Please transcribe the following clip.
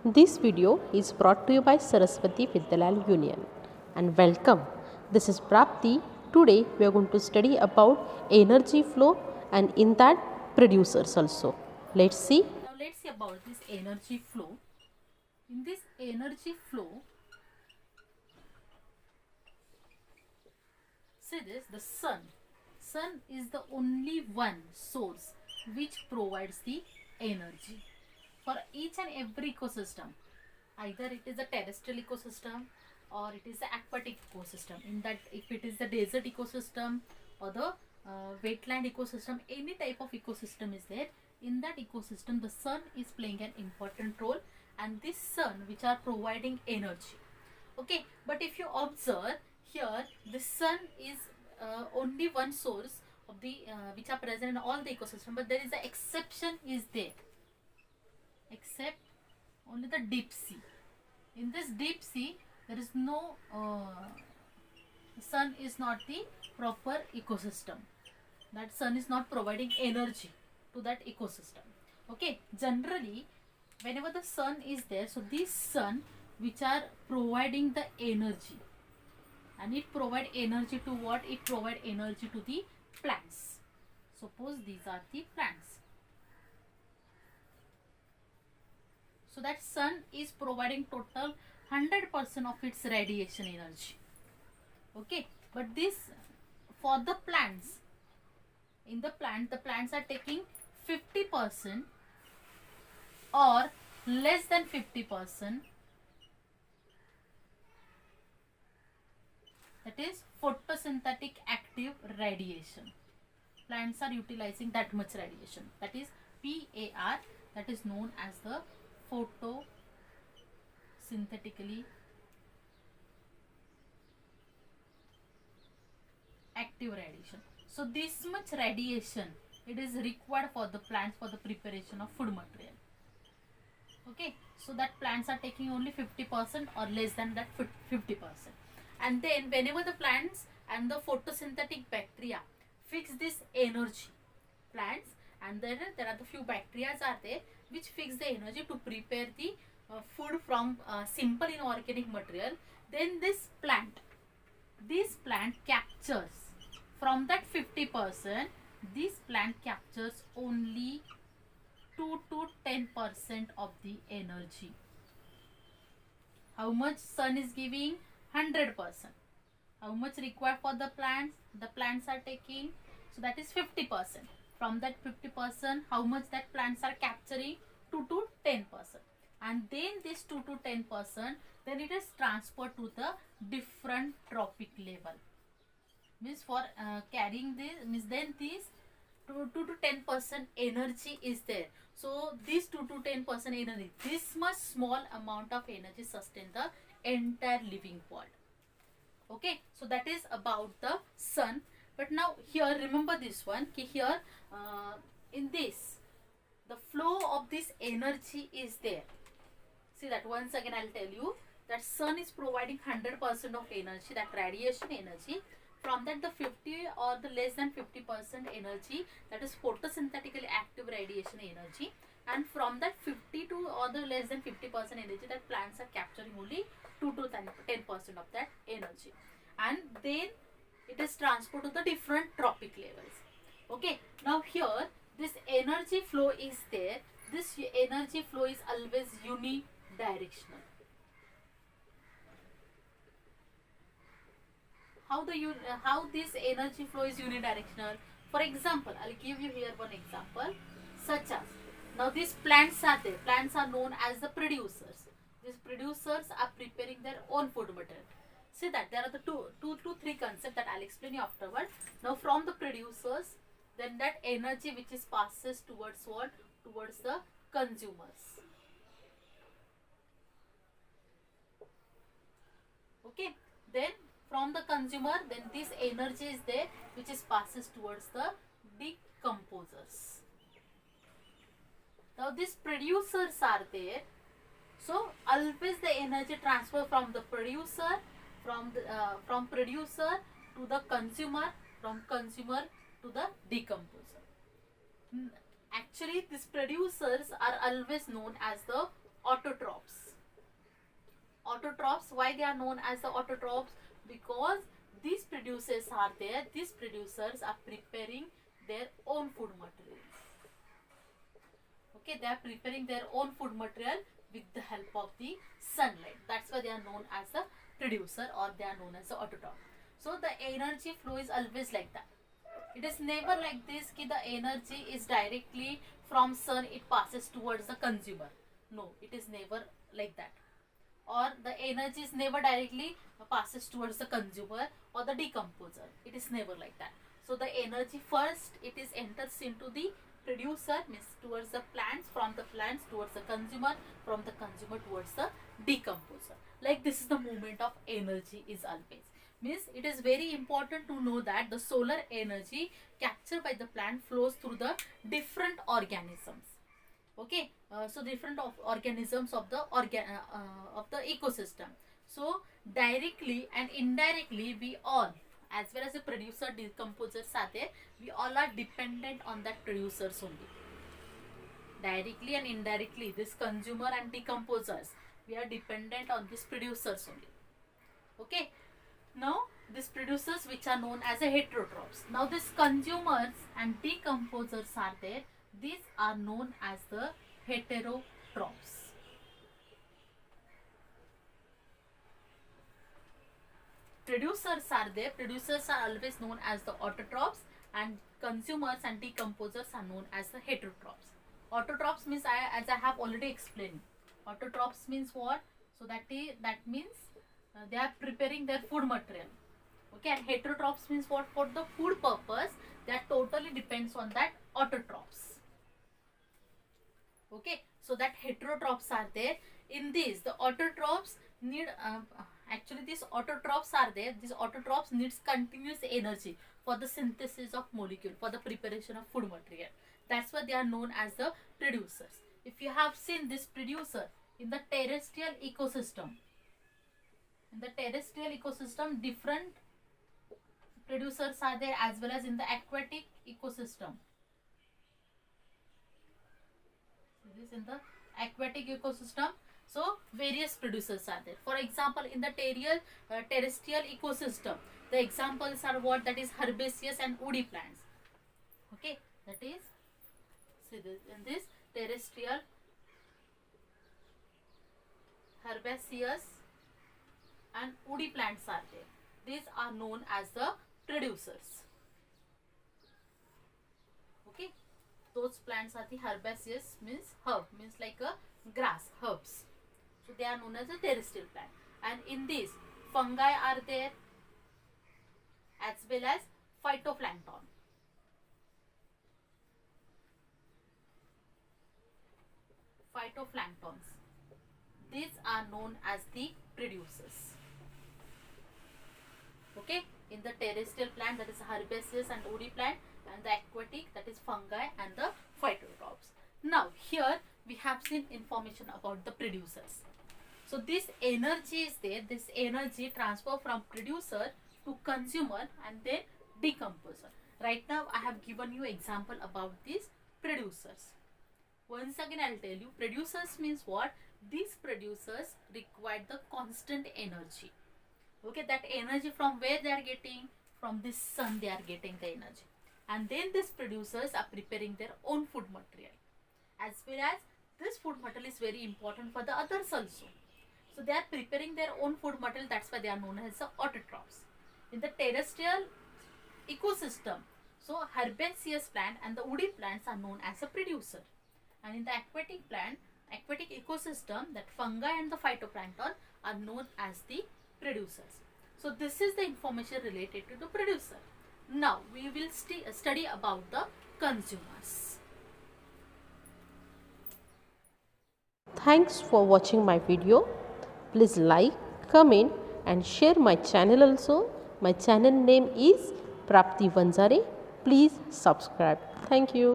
This video is brought to you by Saraswati Vidyalaya Union and welcome. This is Prapti. Today we are going to study about energy flow and in that producers also. Let's see. Now let's see about this energy flow. In this energy flow, see this, the sun. Sun is the only one source which provides the energy for each and every ecosystem. Either it is a terrestrial ecosystem or it is the aquatic ecosystem. In that, if it is the desert ecosystem or the wetland ecosystem, any type of ecosystem is there. In that ecosystem, the sun is playing an important role, and this sun which are providing energy. Okay, but if you observe here, the sun is only one source of the which are present in all the ecosystem, but there is an exception is there, except only the deep sea. In this deep sea, there is no sun is not the proper ecosystem. That sun is not providing energy to that ecosystem. Okay, generally whenever the sun is there, so this sun which are providing the energy, and it provide energy to what? It provide energy to the plants. Suppose these are the plants. So that sun is providing total 100% of its radiation energy. Okay, but this for the plants, in the plants are taking 50% or less than 50%, that is photosynthetic active radiation. Plants are utilizing that much radiation, that is PAR, that is known as the photosynthetically active radiation. So this much radiation it is required for the plants for the preparation of food material. Okay, so that plants are taking only 50% or less than that 50%. And then whenever the plants and the photosynthetic bacteria fix this energy, plants, and then there are the few bacteria are there which fix the energy to prepare the food from simple inorganic material. Then this plant captures from that 50%, this plant captures only 2 to 10% of the energy. How much sun is giving? 100%. How much required for the plants? The plants are taking, so that is 50%. From that 50%, how much that plants are capturing? 2 to 10%. And then this 2 to 10%, then it is transferred to the different trophic level. Means for carrying this, means then this 2 to 10% energy is there. So this 2 to 10% energy, this much small amount of energy sustain the entire living world. Okay, so that is about the sun. But now here remember this one, here in this the flow of this energy is there. See that once again I'll tell you that sun is providing 100% of energy, that radiation energy. From that the 50 or the less than 50% energy, that is photosynthetically active radiation energy. And from that 50 to or the less than 50% energy, that plants are capturing only 2 to 10% of that energy. And then it is transferred to the different trophic levels. Okay, now here this energy flow is there. This energy flow is always unidirectional. How this energy flow is unidirectional? For example, I'll give you here one example, such as now these plants are there. Plants are known as the producers. These producers are preparing their own food material. See that there are the two to three concepts that I'll explain you afterward. Now from the producers, then that energy which is passes towards what? Towards the consumers. Okay, then from the consumer, then this energy is there which is passes towards the decomposers. Now these producers are there, so always the energy transfer from the producer, from producer to the consumer, from consumer to the decomposer. Actually, these producers are always known as the autotrophs. autotrophs. Why they are known as the autotrophs? Because these producers are there. These producers are preparing their own food material. Okay, they are preparing their own food material with the help of the sunlight. That's why they are known as the producer, or they are known as the autotroph. So the energy flow is always like that. It is never like this ki the energy is directly from sun, it passes towards the consumer. No, it is never like that. Or the energy is never directly passes towards the consumer or the decomposer. It is never like that. So the energy first it is enters into the producer, means towards the plants, from the plants towards the consumer, from the consumer towards the decomposer. Like this is the movement of energy is always. Means it is very important to know that the solar energy captured by the plant flows through the different organisms. Okay, so different of organisms of the ecosystem. So directly and indirectly we all, as well as the producer decomposers are there, we all are dependent on that producers only. Directly and indirectly, this consumer and decomposers, we are dependent on these producers only. Okay, now these producers which are known as a heterotrophs. Now these consumers and decomposers are there. These are known as the heterotrophs. Producers are there. Producers are always known as the autotrophs, and consumers and decomposers are known as the heterotrophs. Autotrophs means as I have already explained. Autotrophs means what? So that means they are preparing their food material. Okay, and heterotrophs means what? For the food purpose, that totally depends on that autotrophs. Okay, so that heterotrophs are there. In this, the autotrophs need actually these autotrophs are there. These autotrophs needs continuous energy for the synthesis of molecule, for the preparation of food material. That's why they are known as the producers. If you have seen this producer in the terrestrial ecosystem, different producers are there, as well as in the aquatic ecosystem. This is in the aquatic ecosystem. So various producers are there. For example, in the terrestrial ecosystem, the examples are what? That is herbaceous and woody plants. Okay, that is, see this, in this terrestrial, herbaceous and woody plants are there. These are known as the producers. Okay, those plants are the herbaceous, means herb, means like a grass, herbs. So they are known as a terrestrial plant. And in this, fungi are there, as well as phytoplankton. Phytoplanktons. These are known as the producers. Okay, in the terrestrial plant, that is herbaceous and woody plant, and the aquatic, that is fungi and the phytotrophs. Now here we have seen information about the producers. So this energy is there. This energy transfer from producer to consumer and then decomposer. Right now I have given you example about these producers. Once again I will tell you, producers means what? These producers require the constant energy. Okay, that energy from where they are getting? From this sun they are getting the energy. And then these producers are preparing their own food material. As well as this food material is very important for the others also. So they are preparing their own food material. That's why they are known as the autotrophs. In the terrestrial ecosystem, so herbaceous plant and the woody plants are known as a producer. And in the aquatic ecosystem, that fungi and the phytoplankton are known as the producers. So this is the information related to the producer. Now we will study about the consumers. Thanks for watching my video. Please like, comment and share my channel also. My channel name is Prapti Vanzare. Please subscribe. Thank you.